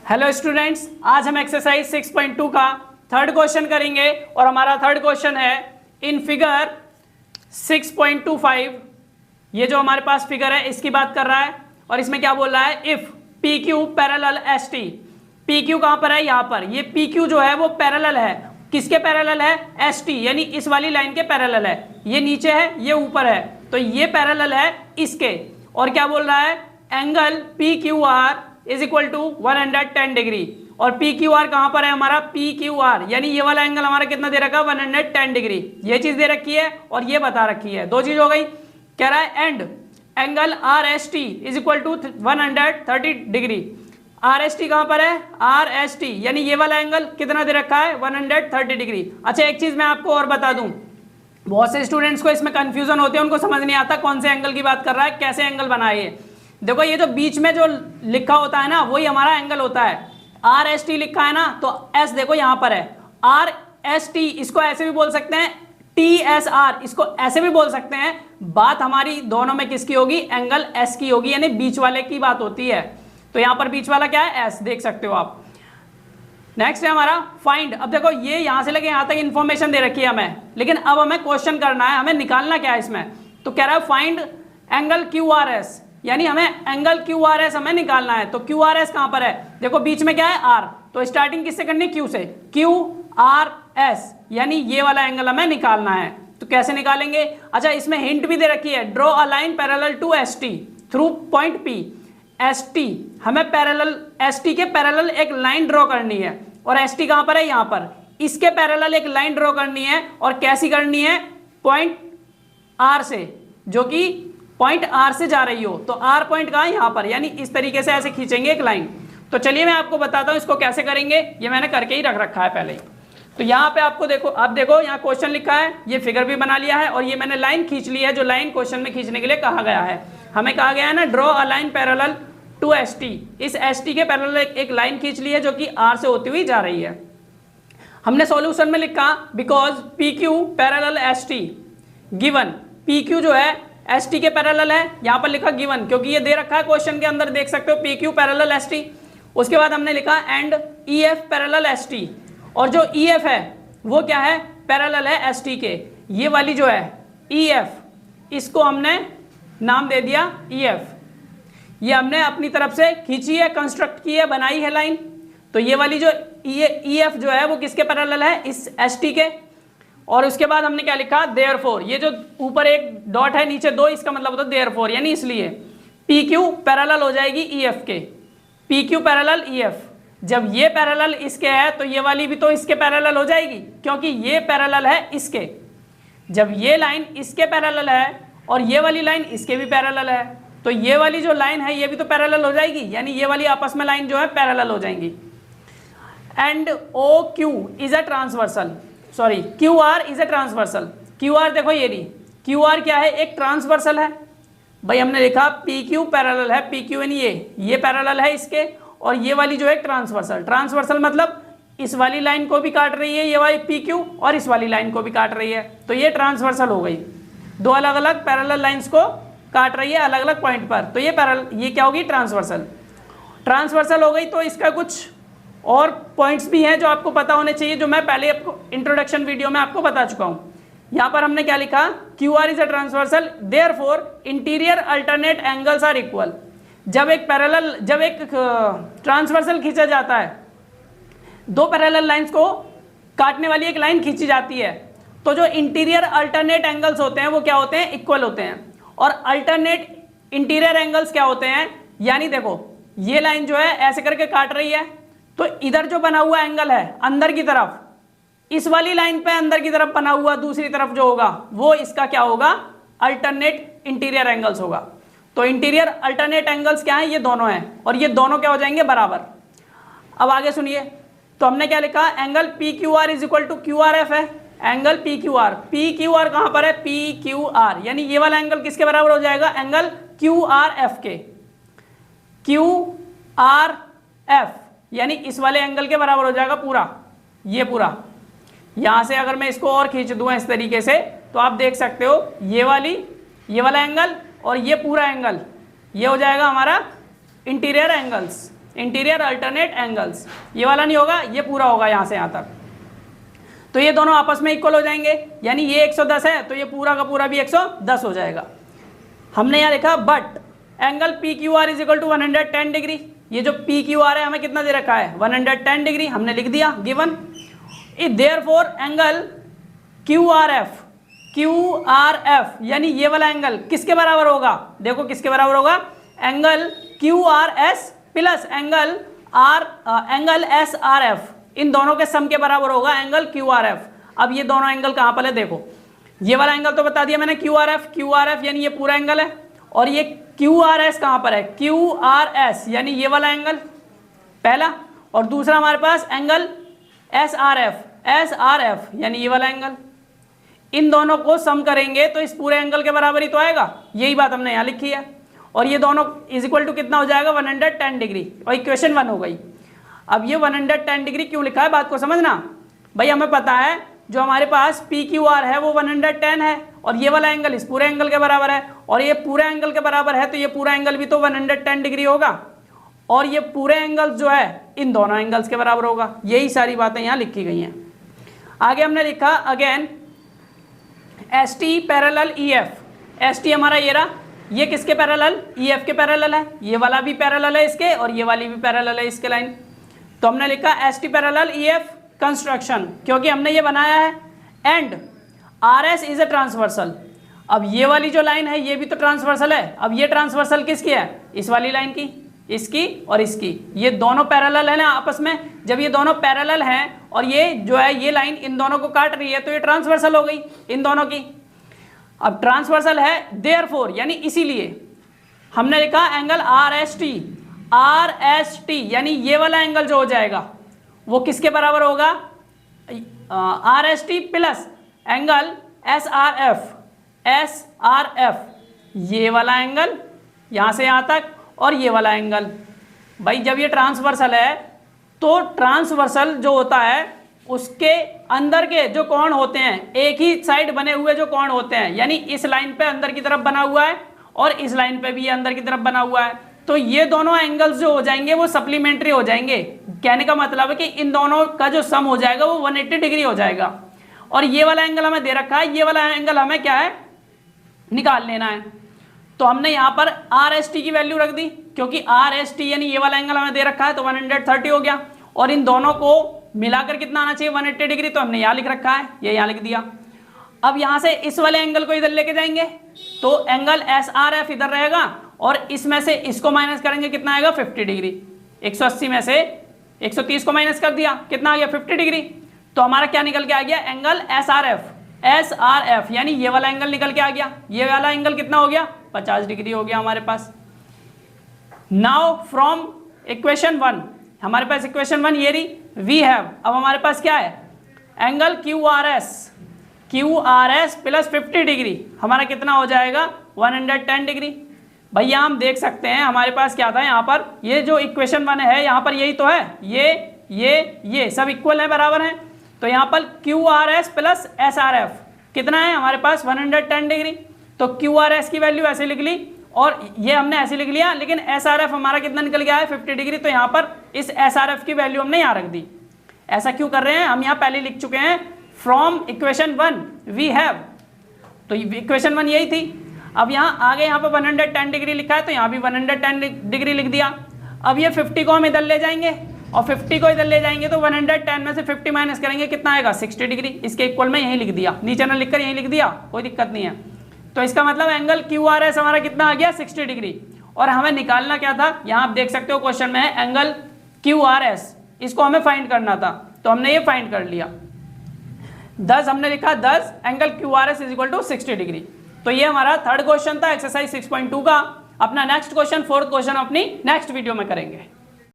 Hello students, आज हम exercise 6.2 का थर्ड क्वेश्चन करेंगे और हमारा थर्ड क्वेश्चन है इन फिगर 6.25। ये जो हमारे पास फिगर है इसकी बात कर रहा है और इसमें क्या बोल रहा है, if P Q parallel S T. P Q कहां पर है, यहां पर। ये पी क्यू जो है वो पैरेलल है, किसके पैरेलल है, एस टी, यानी इस वाली लाइन के पैरेलल है। ये नीचे है, ये ऊपर है, तो ये पैरेलल है इसके। और क्या बोल रहा है, angle P Q R is equal to 110 degree. और पी क्यू आर कहां पर है हमारा, पी क्यू आर, यानी ये वाला एंगल हमारा कितना दे रखा है, 110 डिग्री। ये चीज दे रखी है और ये बता रखी है, दो चीज हो गई। कह रहा है and angle R S T is equal to 130 degree. R S T कहां पर है, आर एस टी, यानी ये वाला एंगल कितना दे रखा है, 130 डिग्री। अच्छा, एक चीज मैं आपको और बता दूं, बहुत से स्टूडेंट्स को इसमें कंफ्यूजन होते हैं, उनको समझ नहीं आता कौन से एंगल की बात कर रहा है, कैसे एंगल बनाए। देखो ये जो बीच में जो लिखा होता है ना, वही हमारा एंगल होता है। आर एस टी लिखा है ना, तो एस देखो यहां पर है, आर एस टी, इसको ऐसे भी बोल सकते हैं, टी एस आर, इसको ऐसे भी बोल सकते हैं। बात हमारी दोनों में किसकी होगी, एंगल एस की होगी, यानी बीच वाले की बात होती है। तो यहां पर बीच वाला क्या है, एस, देख सकते हो आप। नेक्स्ट है हमारा फाइंड। अब देखो ये यहां से लेके यहां तक इंफॉर्मेशन दे रखी है हमें, लेकिन अब हमें क्वेश्चन करना है, हमें निकालना क्या है इसमें। तो कह रहा है find angle Q R S, यानी हमें एंगल क्यू आर एस हमें निकालना है। तो क्यू आर एस कहां पर है, देखो बीच में क्या है, आर, तो स्टार्टिंग किससे करनी है, क्यू से। क्यू आर एस, यानी ये वाला एंगल हमें निकालना है। तो कैसे निकालेंगे, अच्छा इसमें हिंट भी दे रखी है, draw a line parallel to S T through point P. S T, हमें पैरेलल, एस टी के पैरेलल एक लाइन ड्रॉ करनी है। और एस टी कहां पर है, यहां पर, इसके पैरेलल एक लाइन ड्रॉ करनी है। और कैसी करनी है, पॉइंट आर से, जो कि पॉइंट आर से जा रही हो। तो आर पॉइंट कहां है, यहां पर, यानी इस तरीके से ऐसे खींचेंगे एक लाइन। तो चलिए मैं आपको बताता हूं इसको कैसे करेंगे, ये मैंने करके ही रख रखा है पहले ही। तो यहां पे आपको देखो, आप देखो यहां क्वेश्चन लिखा है, ये फिगर भी बना लिया है और ये मैंने लाइन खींच ली है, जो लाइन क्वेश्चन में खींचने के लिए कहा गया है। हमें कहा गया है ना, draw a line parallel to S T. इस एस टी के पैरेलल एक लाइन खींच ली है जो कि आर से होती हुई जा रही है। हमने सॉल्यूशन में लिखा because P Q parallel S T given, P Q जो है एस टी के पैरेलल है, यहां पर लिखा गिवन, क्योंकि ये दे रखा है क्वेश्चन के अंदर, देख सकते हो P Q parallel S T. उसके बाद हमने लिखा and E F parallel S T, और जो ई एफ है वो क्या है, पैरेलल है एस टी के। ये वाली जो है ई एफ, इसको हमने नाम दे दिया ई एफ। ये हमने अपनी तरफ से खींची है, कंस्ट्रक्ट की है, बनाई है लाइन। तो ये वाली जो ई एफ जो है वो किसके पैरेलल है, इस एस टी के। और उसके बाद हमने क्या लिखा, देयरफॉर, ये जो ऊपर एक डॉट है नीचे दो, इसका मतलब होता है देयरफॉर, यानी इसलिए पी क्यू पैरेलल हो जाएगी ई एफ के। P Q parallel E F, जब ये पैरेलल इसके है तो ये वाली भी तो इसके पैरेलल हो जाएगी, क्योंकि ये पैरेलल है इसके। जब ये लाइन इसके पैरेलल है और ये वाली लाइन इसके भी पैरेलल है, तो ये वाली जो लाइन है ये भी तो पैरेलल हो जाएगी, यानी ये वाली आपस में लाइन जो है पैरेलल हो जाएंगी। And O Q is a transversal, sorry Q R is a transversal. Q R देखो ये रही, क्यू आर क्या है, एक ट्रांसवर्सल है। भाई हमने लिखा पी क्यू पैरेलल है, पी क्यू यानी ये पैरेलल है इसके, और ये वाली जो है ट्रांसवर्सल। ट्रांसवर्सल मतलब इस वाली लाइन को भी काट रही है ये वाली पी क्यू, और इस वाली लाइन को भी काट रही है, तो ये ट्रांसवर्सल हो गई। दो अलग अलग पैरेलल लाइन्स को काट रही है अलग अलग पॉइंट पर, तो ये पैरेलल, ये क्या होगी, ट्रांसवर्सल। ट्रांसवर्सल हो गई, तो इसका कुछ और पॉइंट्स भी हैं जो आपको पता होने चाहिए, जो मैं पहले आपको इंट्रोडक्शन वीडियो में आपको बता चुका हूं। यहां पर हमने क्या लिखा, Q R is a transversal, therefore interior alternate angles are equal. जब एक पैरेलल, जब एक ट्रांसवर्सल खींचा जाता है, दो पैरेलल लाइंस को काटने वाली एक लाइन खींची जाती है, तो जो इंटीरियर अल्टरनेट एंगल्स होते हैं वो क्या होते हैं, इक्वल होते हैं। और अल्टरनेट इंटीरियर एंगल्स क्या होते हैं, यानी देखो ये लाइन जो है ऐसे करके काट रही है, तो इधर जो बना हुआ एंगल है अंदर की तरफ, इस वाली लाइन पे अंदर की तरफ बना हुआ दूसरी तरफ जो होगा वो इसका क्या होगा, अल्टरनेट इंटीरियर एंगल्स होगा। तो इंटीरियर अल्टरनेट एंगल्स क्या है, ये दोनों हैं, और ये दोनों क्या हो जाएंगे, बराबर। अब आगे सुनिए, तो हमने क्या लिखा, angle P Q R is equal to Q R F है। Angle P Q R, P Q R कहां पर है, पी क्यू आर, यानी ये वाला एंगल किसके बराबर हो जाएगा, एंगल क्यू आर एफ के। क्यू आर एफ यानी इस वाले एंगल के बराबर हो जाएगा पूरा, ये पूरा। यहां से अगर मैं इसको और खींच दूं इस तरीके से, तो आप देख सकते हो ये वाला एंगल और ये पूरा एंगल, ये हो जाएगा हमारा interior angles. Interior alternate angles. ये वाला नहीं होगा, ये पूरा होगा यहाँ से यहाँ तक। तो ये दोनों आपस में इक्वल हो जाएंगे, यानी ये 110 है तो ये पूरा का पूरा भी 110 हो जाएगा। हमने यहाँ लिखा but angle P Q R is equal to 110 degree. ये जो पी क्यू आर है हमें कितना दे रखा है 110 डिग्री, हमने लिख दिया given. Therefore angle Q R F यानी ये वाला एंगल किसके बराबर होगा, देखो किसके बराबर होगा, angle Q R S plus angle S R F, इन दोनों के सम के बराबर होगा एंगल क्यू आर एफ। अब ये दोनों एंगल कहाँ पर है, देखो ये वाला एंगल तो बता दिया मैंने क्यू आर एफ यानी ये पूरा एंगल है, और ये क्यू आर एस कहाँ पर है, क्यू आर एस यानी ये वाला एंगल पहला, और दूसरा हमारे पास एंगल एस आर एफ यानी ये वाला एंगल। इन दोनों को सम करेंगे तो इस पूरे एंगल के बराबर ही तो आएगा, यही बात हमने यहाँ लिखी है। और ये दोनों इज इक्वल टू कितना हो जाएगा 110 डिग्री, और इक्वेशन 1 हो गई। अब ये 110 डिग्री क्यों लिखा है, बात को समझना भाई। हमें पता है जो हमारे पास पी क्यू आर है वो 110 है, और ये वाला एंगल इस पूरे एंगल के बराबर है, और ये पूरे एंगल के बराबर है तो ये पूरा एंगल भी तो 110 डिग्री होगा, और ये पूरे एंगल जो है इन दोनों एंगल्स के बराबर होगा। यही सारी बातें यहाँ लिखी गई हैं। आगे हमने लिखा again S T parallel E F. S T हमारा ये रहा, ये किसके पैरेलल, ई एफ के पैरेलल है, ये वाला भी पैरेलल है इसके, और ये वाली भी पैरेलल है इसके लाइन। तो हमने लिखा S T parallel E F construction, क्योंकि हमने ये बनाया है, and are S is a transversal. अब ये वाली जो लाइन है ये भी तो ट्रांसवर्सल है। अब ये ट्रांसवर्सल किसकी है, इस वाली लाइन की, इसकी और इसकी, ये दोनों पैरेलल है ना आपस में। जब ये दोनों पैरेलल हैं और ये जो है ये लाइन इन दोनों को काट रही है तो ये ट्रांसवर्सल हो गई इन दोनों की। अब ट्रांसवर्सल है देयरफॉर यानी इसीलिए हमने लिखा एंगल आर एस टी यानी ये वाला एंगल जो हो जाएगा वो किसके बराबर होगा, are S T plus angle S R F, ये वाला एंगल यहां से यहां तक और ये वाला एंगल। भाई जब ये ट्रांसवर्सल है तो ट्रांसवर्सल जो होता है उसके अंदर के जो कोण होते हैं, एक ही साइड बने हुए जो कोण होते हैं, यानी इस लाइन पे अंदर की तरफ बना हुआ है और इस लाइन पे भी ये अंदर की तरफ बना हुआ है, तो ये दोनों एंगल्स जो हो जाएंगे वो सप्लीमेंट्री हो जाएंगे। कहने का मतलब है कि इन दोनों का जो सम हो जाएगा वो 180 डिग्री हो जाएगा। और ये वाला एंगल हमें दे रखा है, ये वाला एंगल हमें क्या है निकाल लेना है। तो हमने यहाँ पर आर एस टी की वैल्यू रख दी, क्योंकि आर एस टी यानी ये वाला एंगल हमें दे रखा है तो 130 हो गया, और इन दोनों को मिलाकर कितना आना चाहिए 180 डिग्री, तो हमने यहाँ लिख रखा है, ये यहाँ लिख दिया। अब यहाँ से इस वाले एंगल को इधर लेके जाएंगे तो एंगल एस आर एफ इधर रहेगा, और इसमें से इसको माइनस करेंगे कितना आएगा 50 डिग्री। 180 में से 130 को माइनस कर दिया, कितना आ गया 50 डिग्री। तो हमारा क्या निकल के आ गया एंगल एस आर एफ यानी ये वाला एंगल निकल के आ गया। ये वाला एंगल कितना हो गया 50 डिग्री हो गया हमारे पास। नाउ फ्रॉम इक्वेशन 1 हमारे पास इक्वेशन 1 ये रही, वी हैव, अब हमारे पास क्या है angle Q R S plus 50 degree हमारा कितना हो जाएगा 110 डिग्री। भैया हम देख सकते हैं हमारे पास क्या था यहाँ पर, ये जो इक्वेशन 1 है यहाँ पर यही तो है, ये सब इक्वल है, बराबर है। तो यहाँ पर Q R S plus S R F कितना है हमारे पास 110 डिग्री। तो क्यू आर एस की वैल्यू ऐसे लिख ली और ये हमने ऐसे लिख लिया, लेकिन एस आर एफ हमारा कितना निकल गया है 50 डिग्री। तो यहाँ पर इस एस आर एफ की वैल्यू हमने यहाँ रख दी। ऐसा क्यों कर रहे हैं, हम यहाँ पहले लिख चुके हैं फ्रॉम इक्वेशन 1 वी हैव, तो इक्वेशन 1 यही थी। अब यहाँ आगे यहाँ पर 110 डिग्री लिखा है तो यहाँ भी 110 डिग्री लिख दिया। अब ये 50 को हम इधर ले जाएंगे और 50 को इधर ले जाएंगे तो 110 में से 50 माइनस करेंगे कितना आएगा 60 डिग्री। इसके इक्वल में यही लिख दिया, नीचे ना लिखकर यही लिख दिया, कोई दिक्कत नहीं है। तो इसका मतलब एंगल क्यू आर एस हमारा कितना आ गया 60 डिग्री। और हमें निकालना क्या था, यहाँ आप देख सकते हो क्वेश्चन में है एंगल क्यू आर एस, इसको हमें फाइंड करना था, तो हमने ये फाइंड कर लिया। 10 हमने लिखा 10 angle Q R S is equal to 60 degree. तो ये हमारा थर्ड क्वेश्चन था एक्सरसाइज 6.2 का। अपना नेक्स्ट क्वेश्चन, फोर्थ क्वेश्चन अपनी नेक्स्ट वीडियो में करेंगे।